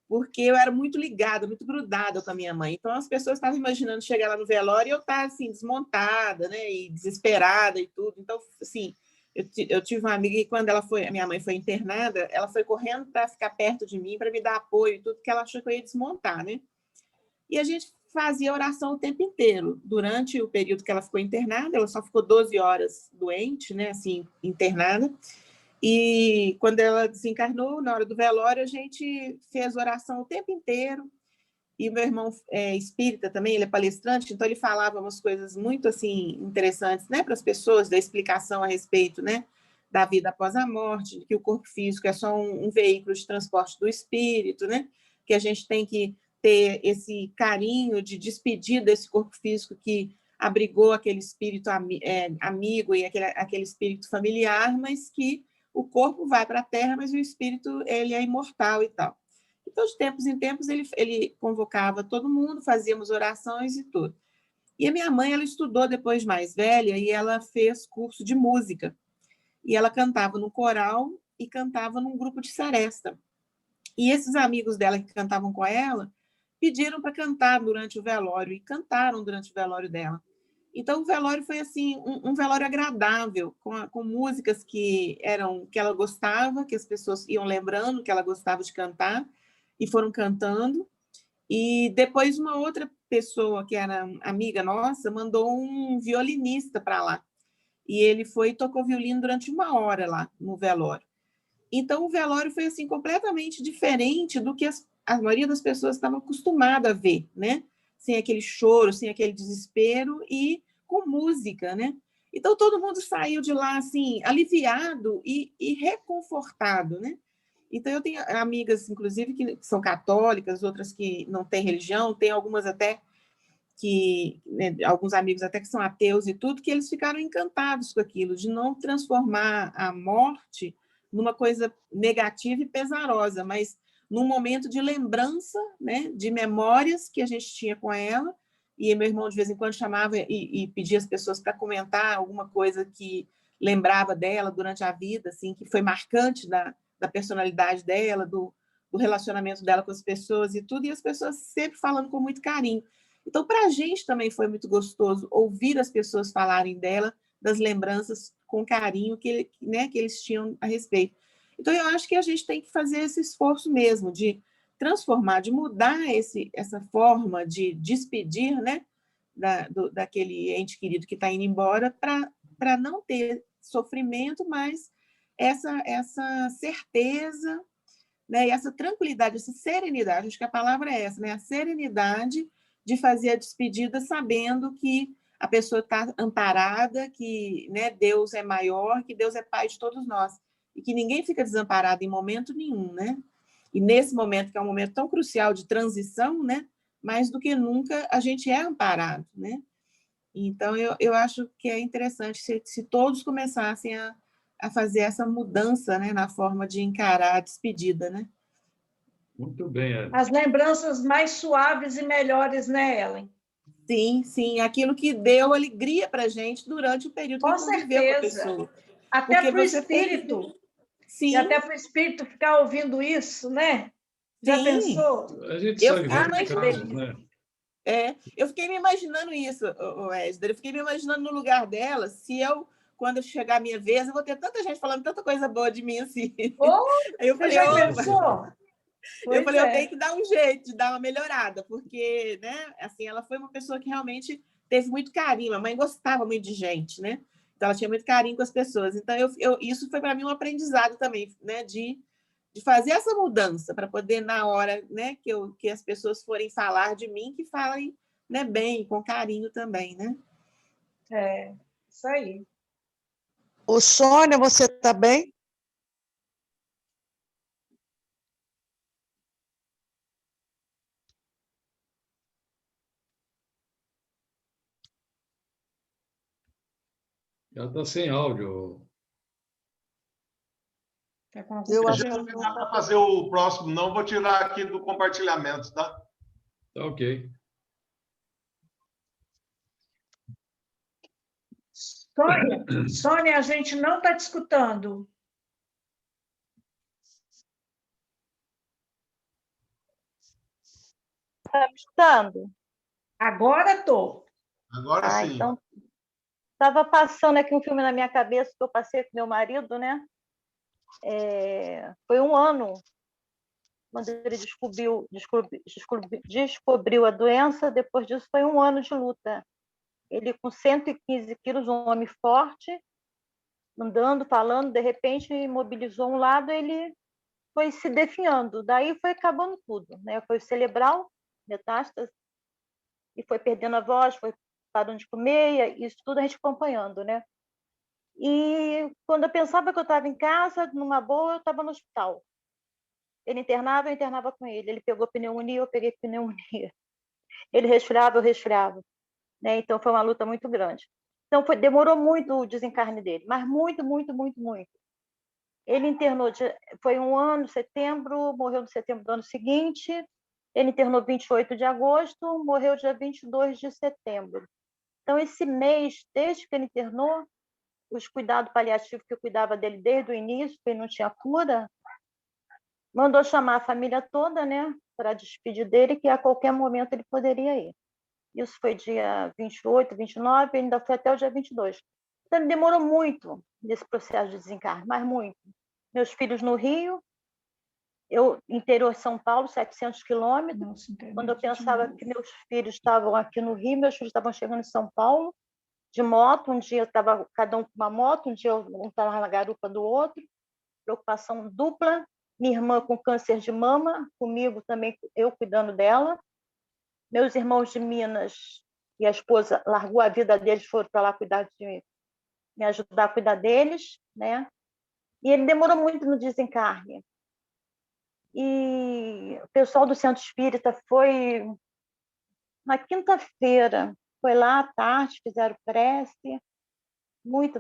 porque eu era muito ligada, muito grudada com a minha mãe. Então, as pessoas estavam imaginando chegar lá no velório e eu estar, assim, desmontada, né? E desesperada e tudo. Então, assim, eu tive uma amiga que, quando a minha mãe foi internada, ela foi correndo para ficar perto de mim, para me dar apoio e tudo, porque ela achou que eu ia desmontar, né? E a gente fazia oração o tempo inteiro. Durante o período que ela ficou internada, ela só ficou 12 horas doente, né? Assim, internada. E quando ela desencarnou, na hora do velório, a gente fez oração o tempo inteiro. E meu irmão é espírita também, ele é palestrante, então ele falava umas coisas muito assim interessantes, né, para as pessoas, da explicação a respeito, né, da vida após a morte, que o corpo físico é só um veículo de transporte do espírito, né, que a gente tem que ter esse carinho de despedir desse corpo físico que abrigou aquele espírito amigo e aquele espírito familiar, mas que o corpo vai para a Terra, mas o espírito ele é imortal e tal. Então, de tempos em tempos, ele convocava todo mundo, fazíamos orações e tudo. E a minha mãe, ela estudou depois mais velha e ela fez curso de música. E ela cantava no coral e cantava num grupo de seresta. E esses amigos dela que cantavam com ela pediram para cantar durante o velório e cantaram durante o velório dela. Então, o velório foi assim um velório agradável, com músicas que ela gostava, que as pessoas iam lembrando que ela gostava de cantar, e foram cantando. E depois uma outra pessoa, que era amiga nossa, mandou um violinista para lá. E ele foi e tocou violino durante 1 hora lá no velório. Então, o velório foi assim completamente diferente do que a maioria das pessoas estava acostumada a ver, né? Sem aquele choro, sem aquele desespero e com música, né? Então, todo mundo saiu de lá, assim, aliviado e reconfortado, né? Então, eu tenho amigas, inclusive, que são católicas, outras que não têm religião, tem algumas até né, alguns amigos até que são ateus e tudo, que eles ficaram encantados com aquilo, de não transformar a morte numa coisa negativa e pesarosa, mas num momento de lembrança, né, de memórias que a gente tinha com ela. E meu irmão, de vez em quando, chamava e pedia as pessoas para comentar alguma coisa que lembrava dela durante a vida, assim, que foi marcante da personalidade dela, do relacionamento dela com as pessoas e tudo, e as pessoas sempre falando com muito carinho. Então, para a gente também foi muito gostoso ouvir as pessoas falarem dela, das lembranças com carinho que eles tinham a respeito. Então, eu acho que a gente tem que fazer esse esforço mesmo de transformar, de mudar essa forma de despedir, né, daquele ente querido que está indo embora, para não ter sofrimento, mas essa certeza, né, e essa tranquilidade, essa serenidade, acho que a palavra é essa, né, a serenidade de fazer a despedida sabendo que a pessoa está amparada, que, né, Deus é maior, que Deus é Pai de todos nós, e que ninguém fica desamparado em momento nenhum, né? E nesse momento, que é um momento tão crucial de transição, né, mais do que nunca a gente é amparado, né? Então, eu acho que é interessante se todos começassem a fazer essa mudança, né, na forma de encarar a despedida, né? Muito bem, Ellen. As lembranças mais suaves e melhores, né, Ellen? Sim, sim. Aquilo que deu alegria para a gente durante o período que conviveu com a pessoa. Até para o espírito. Sim. E até para o espírito ficar ouvindo isso, né? Já Sim. pensou? A gente sabe vários casos, né? Eu fiquei me imaginando isso, Esdra. Eu fiquei me imaginando no lugar dela, quando chegar a minha vez, eu vou ter tanta gente falando tanta coisa boa de mim assim. Oh, aí eu você falei, já pensou? Eu falei, eu tenho que dar um jeito de dar uma melhorada, porque, né, assim, ela foi uma pessoa que realmente teve muito carinho. A mãe gostava muito de gente, né? Então, ela tinha muito carinho com as pessoas. Então, isso foi para mim um aprendizado também, né, de fazer essa mudança, para poder, na hora, né, que as pessoas forem falar de mim, que falem, né, bem, com carinho também, né? Isso aí. Ô, Sônia, você está bem? Ela está sem áudio. Eu acho Já que não dá para fazer o próximo, não. Vou tirar aqui do compartilhamento, tá? Tá ok. Sônia, a gente não está te escutando. Está me escutando? Agora estou. Agora sim. Então, estava passando aqui um filme na minha cabeça que eu passei com meu marido, né? Foi um ano quando ele descobriu a doença. Depois disso, foi um ano de luta. Ele, com 115 quilos, um homem forte, andando, falando, de repente, imobilizou um lado, ele foi se definhando. Daí foi acabando tudo, né? Foi o cerebral, metástase, e foi perdendo a voz, foi parando de comer, isso tudo a gente acompanhando, né? E quando eu pensava que eu estava em casa, numa boa, eu estava no hospital. Ele internava, eu internava com ele. Ele pegou pneumonia, eu peguei pneumonia. Ele resfriava, eu resfriava. Né? Então, foi uma luta muito grande. Então, demorou muito o desencarne dele, mas muito, muito, muito, muito. Ele internou, foi um ano, setembro, morreu no setembro do ano seguinte. Ele internou 28 de agosto, morreu dia 22 de setembro. Então, esse mês, desde que ele internou, os cuidados paliativos que eu cuidava dele desde o início, que ele não tinha cura, mandou chamar a família toda, né, para despedir dele, que a qualquer momento ele poderia ir. Isso foi dia 28, 29, ele ainda foi até o dia 22. Então, demorou muito nesse processo de desencarne, mas muito. Meus filhos no Rio, eu interior de São Paulo, 700 quilômetros. Quando eu pensava que meus filhos estavam aqui no Rio, meus filhos estavam chegando em São Paulo, de moto. Um dia estava cada um com uma moto, um dia um estava na garupa do outro. Preocupação dupla. Minha irmã com câncer de mama, comigo também, eu cuidando dela. Meus irmãos de Minas e a esposa largou a vida deles, foram para lá cuidar de me ajudar a cuidar deles, né? E ele demorou muito no desencarne. E o pessoal do Centro Espírita foi na quinta-feira, foi lá à tarde, fizeram prece,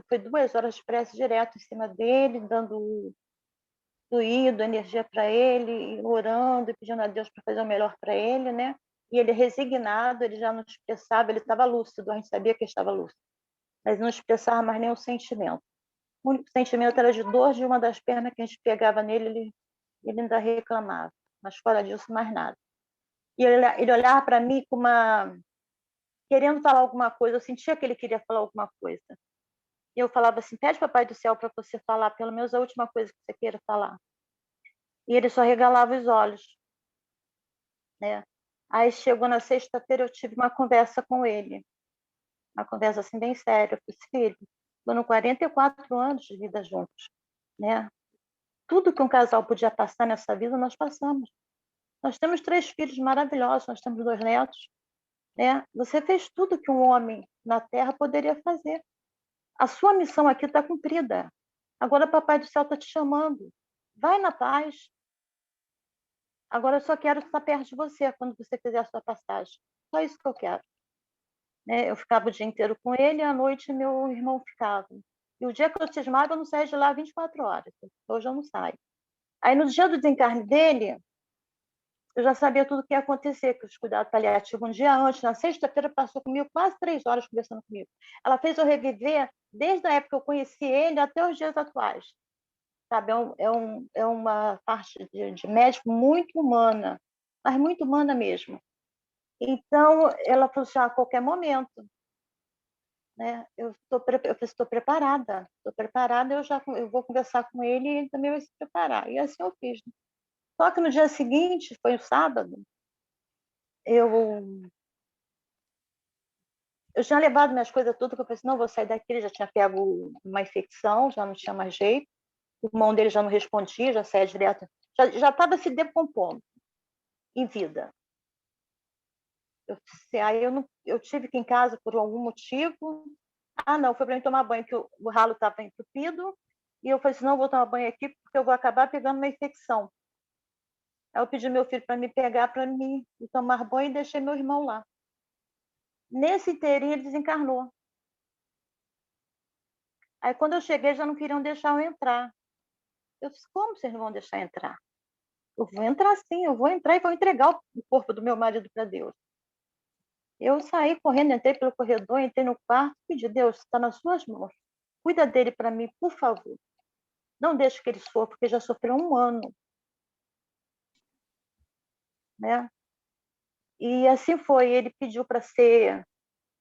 foi 2 horas de prece direto em cima dele, dando fluido, energia para ele, orando e pedindo a Deus para fazer o melhor para ele, né? E ele resignado, ele já não expressava, ele estava lúcido, a gente sabia que ele estava lúcido, mas não expressava mais nenhum sentimento. O único sentimento era de dor de uma das pernas que a gente pegava nele, ele ainda reclamava, mas fora disso, mais nada. E ele olhava para mim com querendo falar alguma coisa, eu sentia que ele queria falar alguma coisa. E eu falava assim, pede Papai do Céu para você falar, pelo menos a última coisa que você queira falar. E ele só regalava os olhos, né? Aí chegou na sexta-feira, eu tive uma conversa com ele, uma conversa assim bem séria. Eu disse, filho, foram 44 anos de vida juntos, né? Tudo que um casal podia passar nessa vida, nós passamos. Nós temos 3 filhos maravilhosos, nós temos 2 netos, né? Você fez tudo que um homem na Terra poderia fazer. A sua missão aqui está cumprida. Agora o Papai do Céu está te chamando. Vai na paz. Agora eu só quero estar perto de você quando você fizer a sua passagem. Só isso que eu quero. Né? Eu ficava o dia inteiro com ele e à noite meu irmão ficava. E o dia que eu cismava, eu não saía de lá 24 horas. Hoje eu não saio. Aí no dia do desencarne dele, eu já sabia tudo o que ia acontecer, que os cuidados paliativos, um dia antes, na sexta-feira, passou comigo quase 3 horas conversando comigo. Ela fez eu reviver desde a época que eu conheci ele até os dias atuais. Sabe? É uma parte de médico muito humana, mas muito humana mesmo. Então, ela falou assim, a qualquer momento, né? Eu estou preparada, eu vou conversar com ele e ele também vai se preparar. E assim eu fiz. Só que no dia seguinte, foi o sábado, eu tinha levado minhas coisas tudo, que eu pensei, não, vou sair daqui, ele já tinha pego uma infecção, já não tinha mais jeito, o irmão dele já não respondia, já saía direto, já estava se decompondo em vida. Aí eu tive que ir em casa por algum motivo. Não, foi para mim tomar banho, que o ralo estava entupido, e eu falei assim, não, vou tomar banho aqui, porque eu vou acabar pegando uma infecção. Aí eu pedi meu filho para me pegar, para mim tomar banho, e deixei meu irmão lá. Nesse inteirinho, ele desencarnou. Aí, quando eu cheguei, já não queriam deixar eu entrar. Eu disse, como vocês não vão deixar entrar? Eu vou entrar sim, eu vou entrar e vou entregar o corpo do meu marido para Deus. Eu saí correndo, entrei pelo corredor, entrei no quarto, pedi, Deus, está nas suas mãos. Cuida dele para mim, por favor. Não deixe que ele sofra, porque já sofreu 1 ano. Né? E assim foi, ele pediu para ser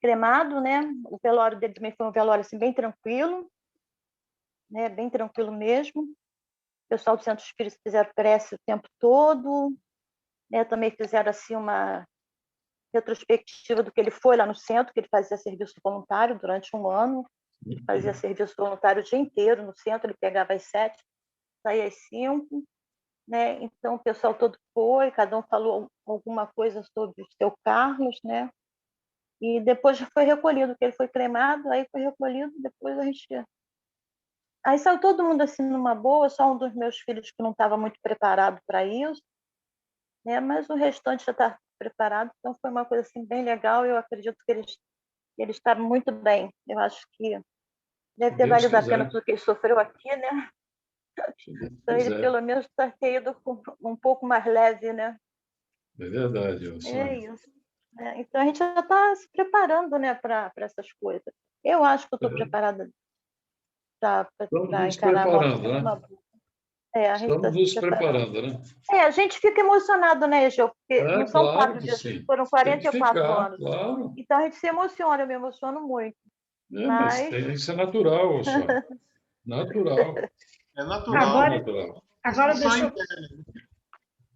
cremado, né? O velório dele também foi um velório assim, bem tranquilo, né? Bem tranquilo mesmo. O pessoal do Centro Espírita fizeram prece o tempo todo, né? Também fizeram assim uma retrospectiva do que ele foi lá no centro, que ele fazia serviço voluntário durante 1 ano, ele fazia serviço voluntário o dia inteiro no centro, ele pegava às 7, saía às 5, né? Então o pessoal todo foi, cada um falou alguma coisa sobre o seu Carlos, né? E depois foi recolhido, que ele foi cremado, aí foi recolhido, depois a gente... Aí saiu todo mundo assim numa boa, só um dos meus filhos que não estava muito preparado para isso, né? Mas o restante já está preparado, então foi uma coisa assim bem legal, e eu acredito que ele está muito bem. Eu acho que deve ter valido a pena tudo que ele sofreu aqui, né? Então ele pelo menos está ido um pouco mais leve, né? É verdade, É isso. Então a gente já está se preparando, né, para essas coisas. Eu acho que eu estou preparada para encarar a morte de uma boa. Estamos nos preparando, né? A gente fica emocionado, né, Egeu? Porque não são claro 4 dias, sim. foram 44 anos. Claro. Então a gente se emociona, eu me emociono muito. Mas isso é natural, só. Natural. É natural. Agora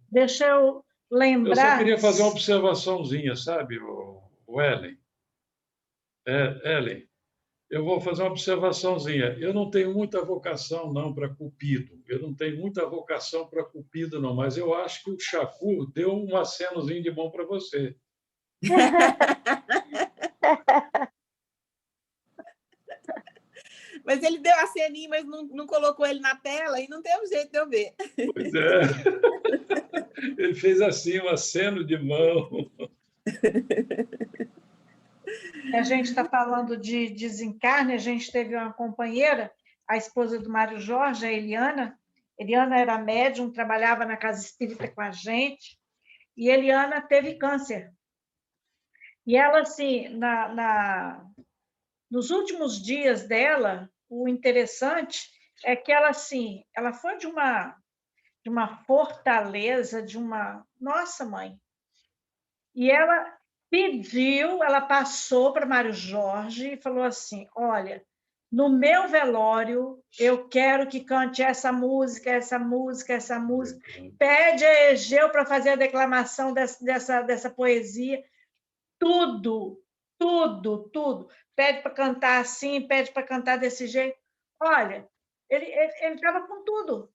deixa eu lembrar... Eu só queria fazer uma observaçãozinha, sabe, o Ellen? Ellen, eu vou fazer uma observaçãozinha. Eu não tenho muita vocação, não, para Cupido. Eu não tenho muita vocação para Cupido, não, mas eu acho que o Chacu deu um acenozinho de mão para você. Mas ele deu aceninho, mas não colocou ele na tela e não teve jeito de eu ver. Pois é. Ele fez assim, um aceno de mão. A gente está falando de desencarne, a gente teve uma companheira, a esposa do Mário Jorge, a Eliana. Eliana era médium, trabalhava na Casa Espírita com a gente, e Eliana teve câncer. E ela, assim, nos últimos dias dela, o interessante é que ela, assim, ela foi de uma fortaleza, Nossa, mãe! E ela ela passou para Mário Jorge e falou assim, olha, no meu velório, eu quero que cante essa música, essa música, essa música. Pede a Egeu para fazer a declamação dessa poesia. Tudo. Pede para cantar assim, pede para cantar desse jeito. Olha, ele estava com tudo.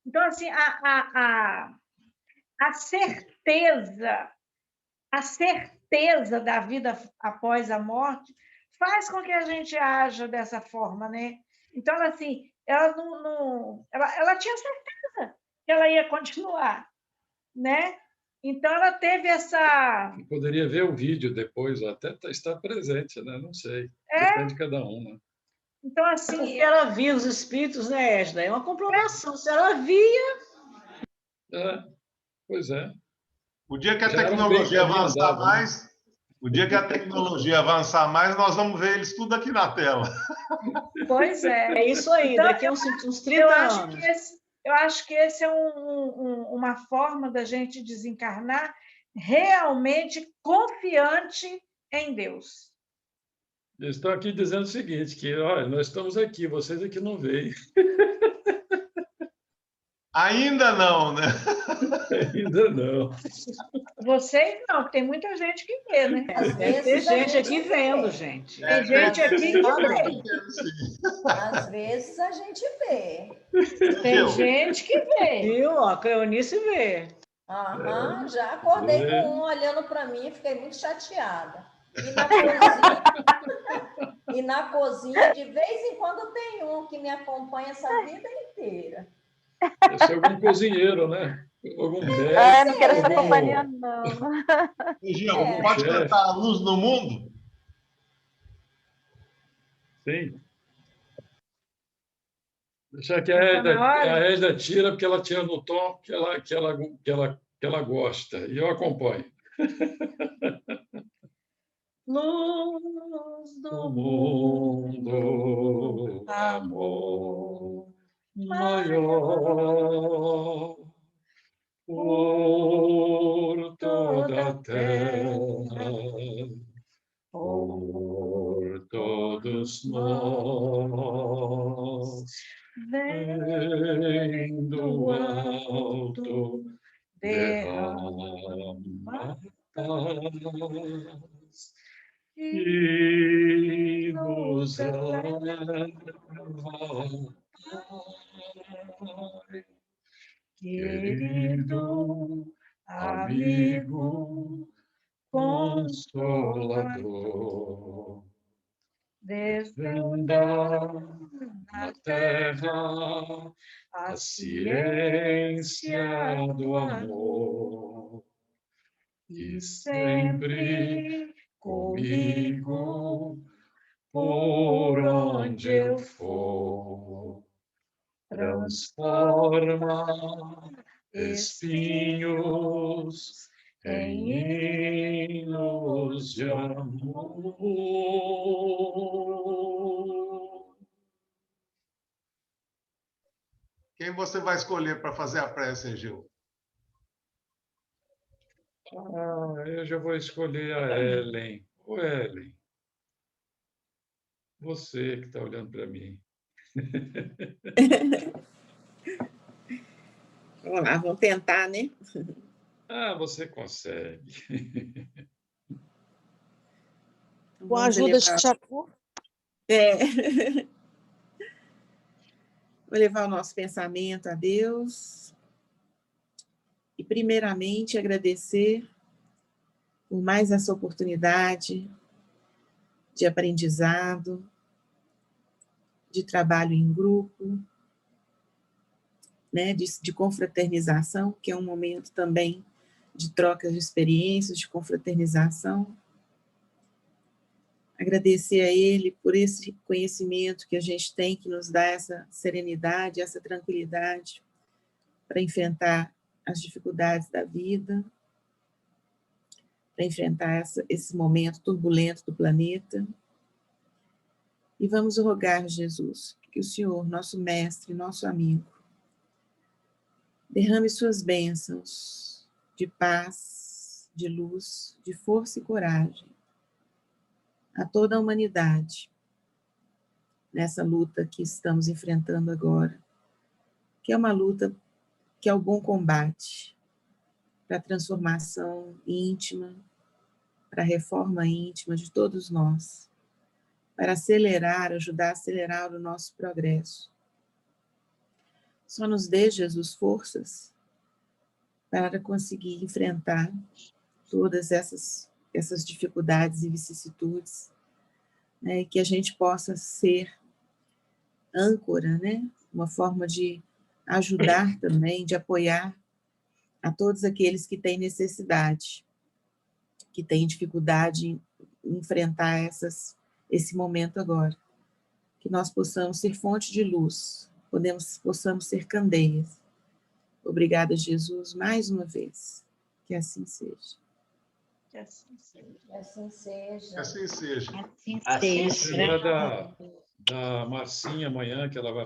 Então, assim, a certeza da vida após a morte faz com que a gente haja dessa forma, né? Então, assim, ela tinha certeza que ela ia continuar, né? Então, ela teve essa... Eu poderia ver o vídeo depois, até estar presente, né? Não sei. Depende de cada um, né? Então, assim, ela via os espíritos, né, Esda? É uma comprovação. Se ela via... Pois é. O dia que a tecnologia avançar mais, nós vamos ver eles tudo aqui na tela. Pois é. É isso aí, então, daqui a uns 30 anos. Eu acho que esse é uma forma da gente desencarnar realmente confiante em Deus. Eles estão aqui dizendo o seguinte, que olha, nós estamos aqui, vocês aqui não veem. Ainda não, né? Ainda não. Vocês não, tem muita gente que vê, né? Tem gente aqui vendo, gente. Tem gente aqui que vê. Às vezes a gente vê. Tem gente que vê. Viu? Ó, a Cleonice vê. Aham, já acordei com um olhando para mim e fiquei muito chateada. E na cozinha, de vez em quando, tem um que me acompanha essa vida inteira. Deve ser algum cozinheiro, né? Algum médico. Ah, não quero essa companhia, não. Gil, pode cantar A Luz no Mundo? Sim. Deixa que a Edna tira, porque ela tira no tom que ela gosta. E eu acompanho. Luz do mundo, amor maior, por toda a terra, por todos nós, vem do alto, derrama paz e nos leva, querido amigo consolador, desvendar na terra a ciência do amor e sempre comigo por onde eu for, transforma espinhos em hinos de amor. Quem você vai escolher para fazer a prece, Gil? Eu já vou escolher a Ellen. Ô, Ellen, você que está olhando para mim. Vamos lá, vamos tentar, né? Você consegue. Com a ajuda de Chacu. Vou levar o nosso pensamento a Deus. E, primeiramente, agradecer por mais essa oportunidade de aprendizado, de trabalho em grupo, né, de confraternização, que é um momento também de troca de experiências, de confraternização. Agradecer a Ele por esse conhecimento que a gente tem, que nos dá essa serenidade, essa tranquilidade para enfrentar as dificuldades da vida, para enfrentar esse momento turbulento do planeta. E vamos rogar, Jesus, que o Senhor, nosso mestre, nosso amigo, derrame suas bênçãos de paz, de luz, de força e coragem a toda a humanidade nessa luta que estamos enfrentando agora, que é uma luta que é o bom combate para a transformação íntima, para a reforma íntima de todos nós, para ajudar a acelerar o nosso progresso. Só nos dê, Jesus, forças para conseguir enfrentar todas essas dificuldades e vicissitudes, né, e que a gente possa ser âncora, né, uma forma de ajudar também, de apoiar a todos aqueles que têm necessidade, que têm dificuldade em enfrentar esse momento agora. Que nós possamos ser fonte de luz, possamos ser candeias. Obrigada, Jesus, mais uma vez. Que assim seja. Que assim seja. Que assim seja. Que assim seja. Assim seja. Lembra da Marcinha amanhã, que ela vai